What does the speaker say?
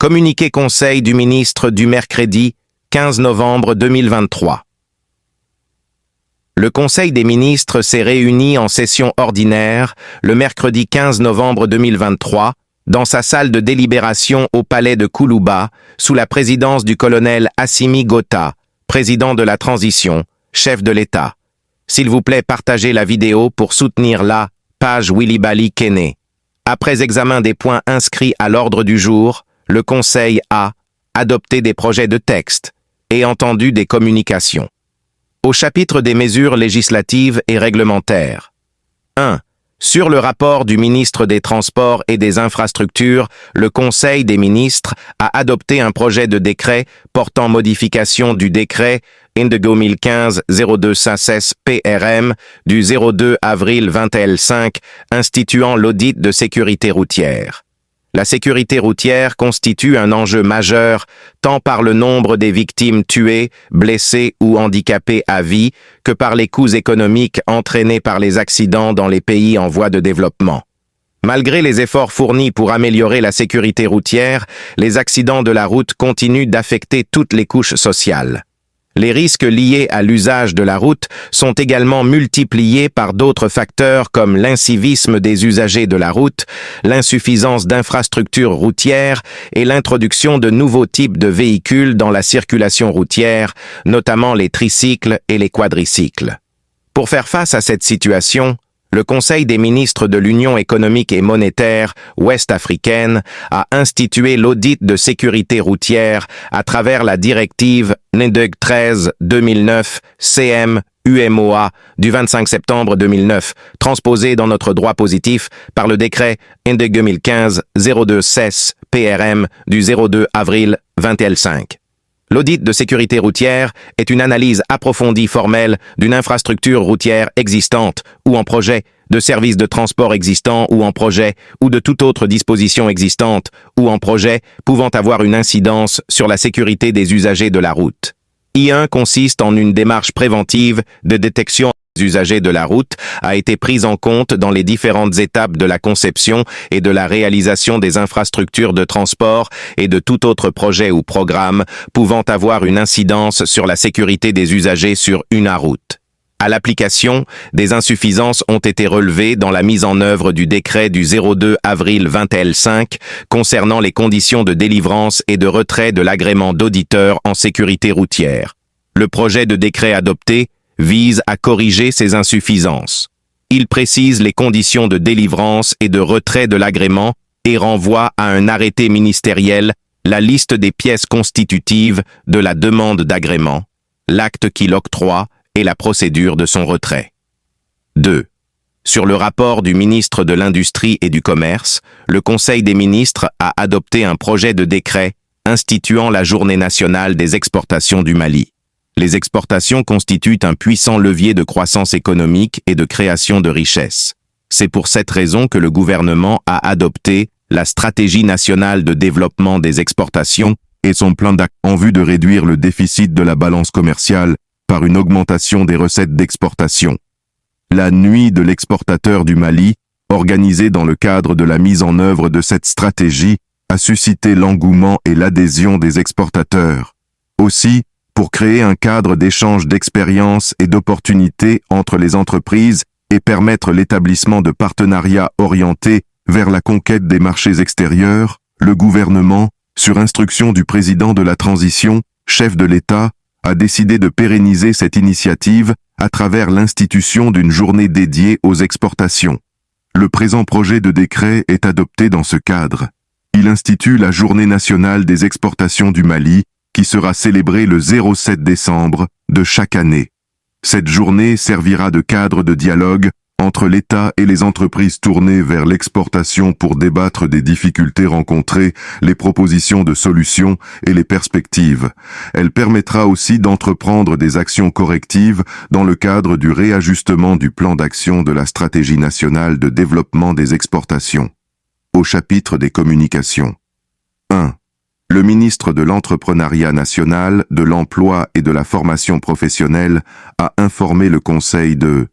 Communiqué Conseil du ministre du mercredi 15 novembre 2023. Le Conseil des ministres s'est réuni en session ordinaire le mercredi 15 novembre 2023 dans sa salle de délibération au palais de Koulouba sous la présidence du colonel Assimi Gota, président de la transition, chef de l'État. S'il vous plaît, partagez la vidéo pour soutenir la page Wilibali Kene. Après examen des points inscrits à l'ordre du jour, le Conseil a adopté des projets de texte et entendu des communications. Au chapitre des mesures législatives et réglementaires. 1. Sur le rapport du ministre des Transports et des Infrastructures, le Conseil des ministres a adopté un projet de décret portant modification du décret Indigo 2015-0256 PRM du 02 avril 2005 instituant l'audit de sécurité routière. La sécurité routière constitue un enjeu majeur tant par le nombre des victimes tuées, blessées ou handicapées à vie que par les coûts économiques entraînés par les accidents dans les pays en voie de développement. Malgré les efforts fournis pour améliorer la sécurité routière, les accidents de la route continuent d'affecter toutes les couches sociales. Les risques liés à l'usage de la route sont également multipliés par d'autres facteurs comme l'incivisme des usagers de la route, l'insuffisance d'infrastructures routières et l'introduction de nouveaux types de véhicules dans la circulation routière, notamment les tricycles et les quadricycles. Pour faire face à cette situation, le Conseil des ministres de l'Union économique et monétaire ouest-africaine a institué l'audit de sécurité routière à travers la directive NEDEG 13-2009 CM-UMOA du 25 septembre 2009, transposée dans notre droit positif par le décret NEDEG 2015-0216 PRM du 02 avril 2005. L'audit de sécurité routière est une analyse approfondie formelle d'une infrastructure routière existante ou en projet, de services de transport existants ou en projet, ou de toute autre disposition existante ou en projet pouvant avoir une incidence sur la sécurité des usagers de la route. I1 consiste en une démarche préventive de détection des usagers de la route, a été prise en compte dans les différentes étapes de la conception et de la réalisation des infrastructures de transport et de tout autre projet ou programme pouvant avoir une incidence sur la sécurité des usagers sur une route. À l'application, des insuffisances ont été relevées dans la mise en œuvre du décret du 02 avril 2005 concernant les conditions de délivrance et de retrait de l'agrément d'auditeur en sécurité routière. Le projet de décret adopté vise à corriger ces insuffisances. Il précise les conditions de délivrance et de retrait de l'agrément et renvoie à un arrêté ministériel la liste des pièces constitutives de la demande d'agrément, l'acte qui l'octroie et la procédure de son retrait. 2. Sur le rapport du ministre de l'Industrie et du Commerce, le Conseil des ministres a adopté un projet de décret instituant la Journée nationale des exportations du Mali. Les exportations constituent un puissant levier de croissance économique et de création de richesses. C'est pour cette raison que le gouvernement a adopté la Stratégie nationale de développement des exportations et son plan d'action en vue de réduire le déficit de la balance commerciale par une augmentation des recettes d'exportation. La Nuit de l'exportateur du Mali, organisée dans le cadre de la mise en œuvre de cette stratégie, a suscité l'engouement et l'adhésion des exportateurs. Aussi, pour créer un cadre d'échange d'expériences et d'opportunités entre les entreprises et permettre l'établissement de partenariats orientés vers la conquête des marchés extérieurs, le gouvernement, sur instruction du président de la transition, chef de l'État, a décidé de pérenniser cette initiative à travers l'institution d'une journée dédiée aux exportations. Le présent projet de décret est adopté dans ce cadre. Il institue la Journée nationale des exportations du Mali, qui sera célébrée le 07 décembre de chaque année. Cette journée servira de cadre de dialogue entre l'État et les entreprises tournées vers l'exportation pour débattre des difficultés rencontrées, les propositions de solutions et les perspectives. Elle permettra aussi d'entreprendre des actions correctives dans le cadre du réajustement du plan d'action de la Stratégie nationale de développement des exportations. Au chapitre des communications. 1. Le ministre de l'Entrepreneuriat national, de l'Emploi et de la formation professionnelle a informé le Conseil de